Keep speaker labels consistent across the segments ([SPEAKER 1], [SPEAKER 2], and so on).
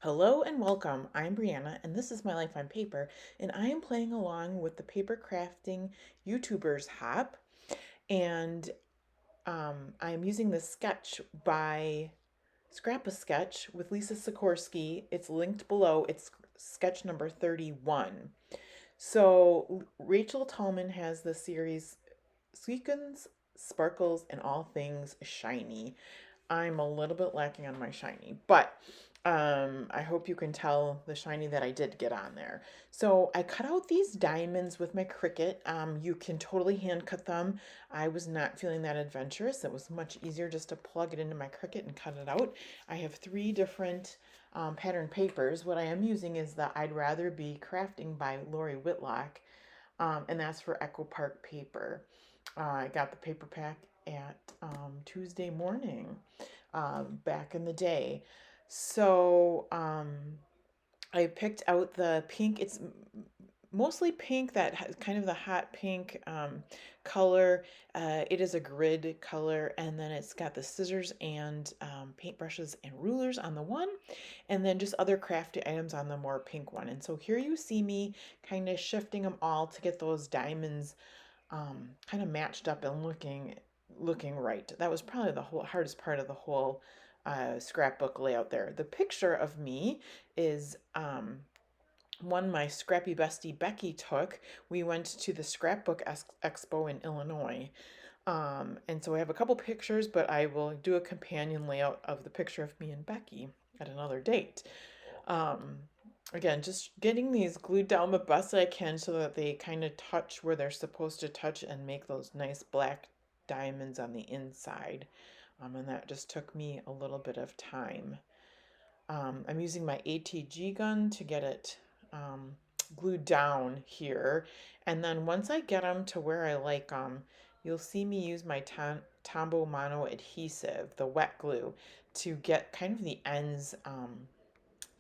[SPEAKER 1] Hello and welcome. I'm Brianna and this is My Life on Paper, and I am playing along with the paper crafting YouTubers hop, and I am using this sketch by Scrap a Sketch with Lisa Sikorsky. It's linked below. It's sketch number 31. So Rachel Tallman has the series Sequins, Sparkles, and All Things Shiny. I'm a little bit lacking on my shiny, but I hope you can tell the shiny that I did get on there. So I cut out these diamonds with my Cricut. You can totally hand cut them. I was not feeling that adventurous. It was much easier just to plug it into my Cricut and cut it out. I have three different pattern papers. What I am using is the I'd Rather Be Crafting by Lori Whitlock, and that's for Echo Park paper. I got the paper pack at Tuesday morning back in the day. So I picked out the pink. It's mostly pink, that has kind of the hot pink color. It is a grid color, and then it's got the scissors and paintbrushes and rulers on the one, and then just other crafty items on the more pink one. And so here you see me kind of shifting them all to get those diamonds kind of matched up and looking right. That was probably the whole hardest part of the whole scrapbook layout there. The picture of me is one my scrappy bestie Becky took. We went to the Scrapbook Expo in Illinois. And so I have a couple pictures, but I will do a companion layout of the picture of me and Becky at another date. Um, Again, just getting these glued down the best that I can so that they kind of touch where they're supposed to touch and make those nice black diamonds on the inside. And that just took me a little bit of time. I'm using my ATG gun to get it glued down here. And then once I get them to where I like them, you'll see me use my Tombow Mono adhesive, the wet glue, to get kind of the ends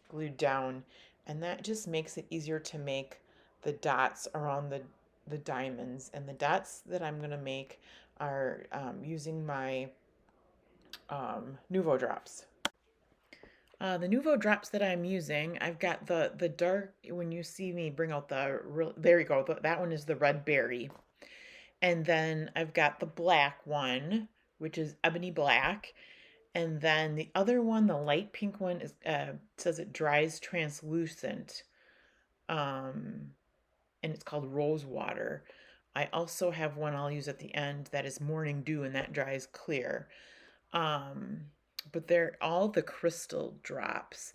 [SPEAKER 1] glued down. And that just makes it easier to make the dots around the diamonds. And the dots that I'm going to make are using my Nuvo drops. The Nuvo drops that I'm using, I've got the dark, when you see me bring out there you go, that one is the red berry. And then I've got the black one, which is ebony black. And then the other one, the light pink one, is says it dries translucent. Um, and it's called rose water. I also have one I'll use at the end that is morning dew, and that dries clear. Um, but they're all the crystal drops.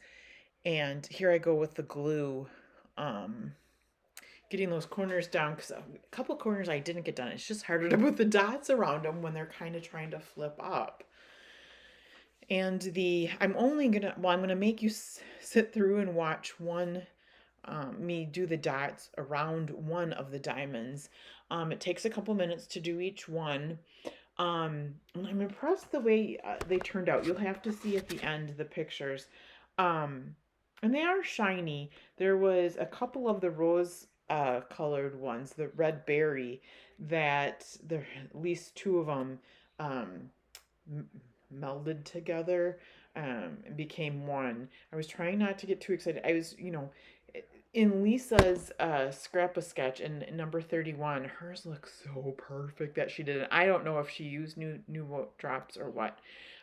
[SPEAKER 1] And here I go with the glue, um, getting those corners down, because a couple corners I didn't get done. It's just harder to put the dots around them when they're kind of trying to flip up. And I'm gonna make you sit through and watch me do the dots around one of the diamonds. It takes a couple minutes to do each one. And I'm impressed the way they turned out. You'll have to see at the end the pictures. And they are shiny. There was a couple of the rose colored ones, the red berry, that there at least two of them um, melded together and became one. I was trying not to get too excited. I was, in Lisa's scrap a sketch in number 31, hers looks so perfect that she did it. I don't know if she used new drops or what.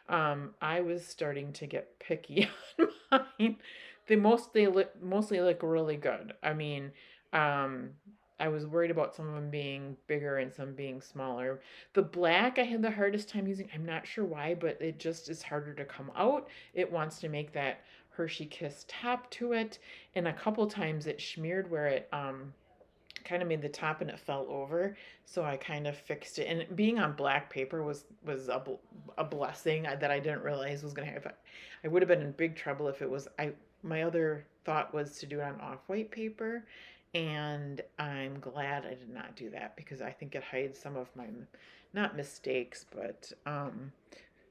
[SPEAKER 1] I was starting to get picky on mine. Mostly look really good. I mean, um, I was worried about some of them being bigger and some being smaller. The black I had the hardest time using. I'm not sure why, but it just is harder to come out. It wants to make that Hershey Kiss top to it, and a couple times it smeared where it kind of made the top and it fell over. So I kind of fixed it. And being on black paper was a blessing that I didn't realize was going to happen. I would have been in big trouble if it was I my other thought was to do it on off-white paper, and I'm glad I did not do that because I think it hides some of my not mistakes, but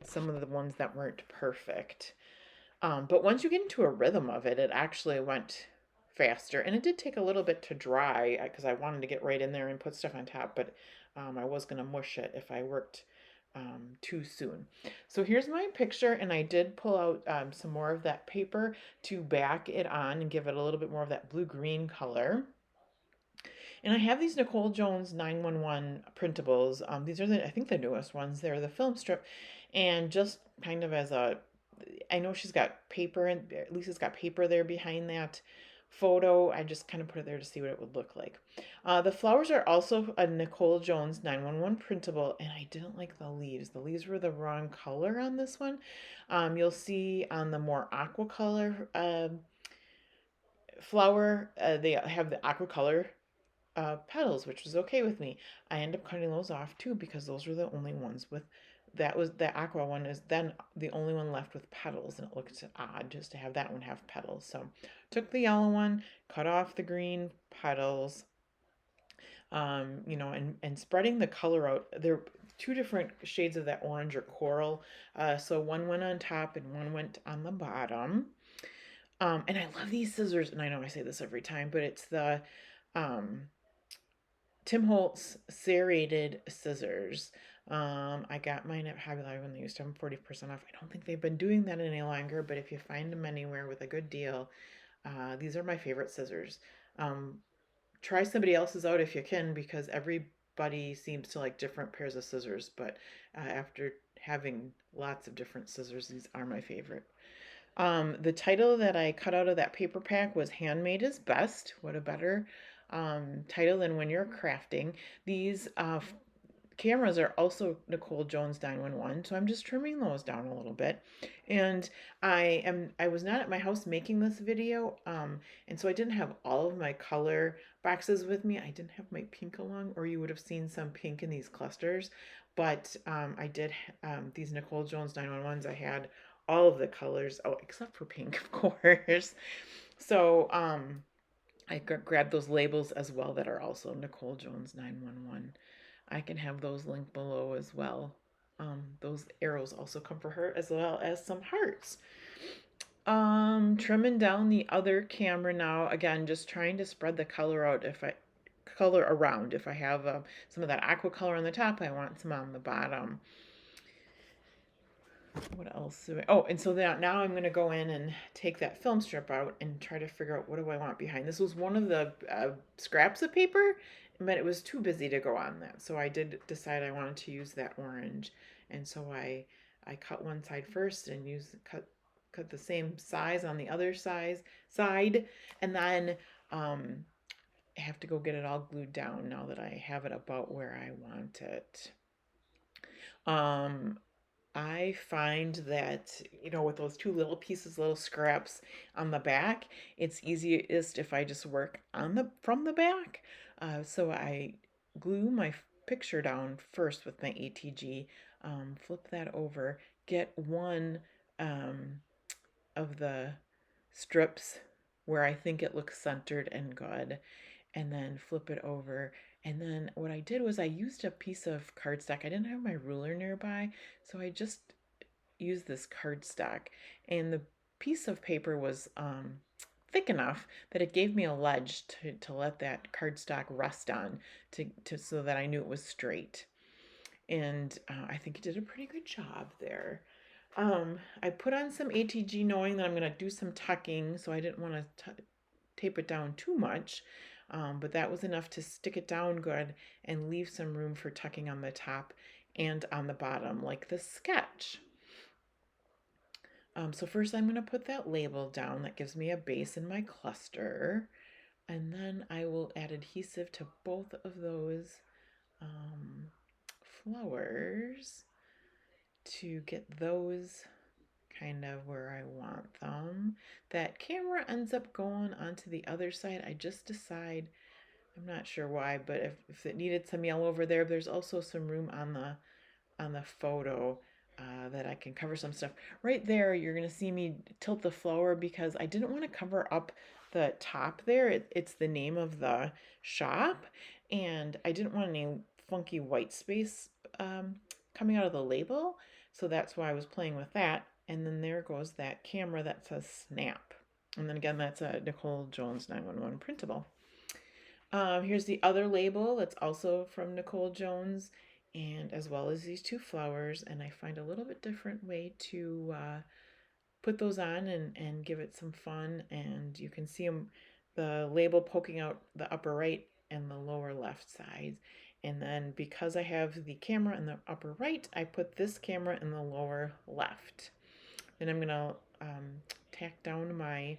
[SPEAKER 1] some of the ones that weren't perfect. But once you get into a rhythm of it, it actually went faster. And it did take a little bit to dry because I wanted to get right in there and put stuff on top, but I was going to mush it if I worked too soon. So here's my picture, and I did pull out some more of that paper to back it on and give it a little bit more of that blue-green color. And I have these Nicole Jones 911 printables. These are I think the newest ones. They're the film strip, and just kind of as a, I know she's got paper, and Lisa's got paper there behind that photo. I just kind of put it there to see what it would look like. The flowers are also a Nicole Jones 911 printable, and I didn't like the leaves. The leaves were the wrong color on this one. You'll see on the more aqua color flower, they have the aqua color petals, which was okay with me. I end up cutting those off too because those were the only ones with, that was the aqua one is then the only one left with petals, and it looked odd just to have that one have petals. So took the yellow one, cut off the green petals, you know, and spreading the color out. There are two different shades of that orange or coral. So one went on top and one went on the bottom. And I love these scissors, and I know I say this every time, but it's the Tim Holtz serrated scissors. I got mine at Hobby Lobby when they used to have them 40% off. I don't think they've been doing that any longer, but if you find them anywhere with a good deal, these are my favorite scissors. Try somebody else's out if you can, because everybody seems to like different pairs of scissors, but after having lots of different scissors, these are my favorite. The title that I cut out of that paper pack was Handmade is Best. What a better title than When You're Crafting. These cameras are also Nicole Jones 911, so I'm just trimming those down a little bit. And I was not at my house making this video, and so I didn't have all of my color boxes with me. I didn't have my pink along, or you would have seen some pink in these clusters. But I did these Nicole Jones 911s. I had all of the colors, oh, except for pink, of course. So I grabbed those labels as well that are also Nicole Jones 911. I can have those linked below as well. Those arrows also come for her, as well as some hearts. Trimming down the other camera now. Again, just trying to spread the color out. Color around. If I have some of that aqua color on the top, I want some on the bottom. What else? Oh, and so now I'm going to go in and take that film strip out and try to figure out what do I want behind. This was one of the scraps of paper, but it was too busy to go on that. So I did decide I wanted to use that orange. And so I cut one side first and cut the same size on the other side. And then I have to go get it all glued down now that I have it about where I want it. I find that, you know, with those two little pieces, little scraps on the back, it's easiest if I just work on from the back. So I glue my picture down first with my ATG, flip that over, get one of the strips where I think it looks centered and good, and then flip it over. And then what I did was I used a piece of cardstock. I didn't have my ruler nearby, so I just used this cardstock. And the piece of paper was thick enough that it gave me a ledge to let that cardstock rest on, so that I knew it was straight. And I think it did a pretty good job there. I put on some ATG knowing that I'm going to do some tucking, so I didn't want to tape it down too much. But that was enough to stick it down good and leave some room for tucking on the top and on the bottom, like the sketch. So first I'm going to put that label down. That gives me a base in my cluster. And then I will add adhesive to both of those flowers to get those kind of where I want them. That camera ends up going onto the other side. I just decide, I'm not sure why, but if it needed some yellow over there, there's also some room on the photo that I can cover some stuff. Right there, you're going to see me tilt the flower because I didn't want to cover up the top there. It's the name of the shop, and I didn't want any funky white space coming out of the label, so that's why I was playing with that. And then there goes that camera that says Snap. And then again, that's a Nicole Jones 911 printable. Here's the other label that's also from Nicole Jones. and as well as these two flowers, and I find a little bit different way to put those on and give it some fun. And you can see them, the label poking out the upper right and the lower left sides. And then because I have the camera in the upper right, I put this camera in the lower left. Then I'm gonna tack down my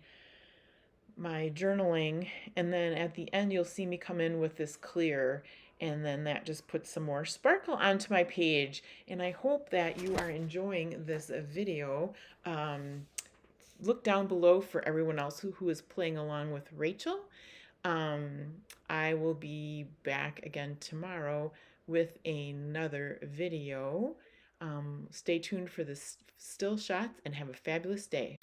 [SPEAKER 1] journaling, and then at the end you'll see me come in with this clear, and then that just puts some more sparkle onto my page. And I hope that you are enjoying this video. Look down below for everyone else who is playing along with Rachel. I will be back again tomorrow with another video. Stay tuned for the still shots and have a fabulous day.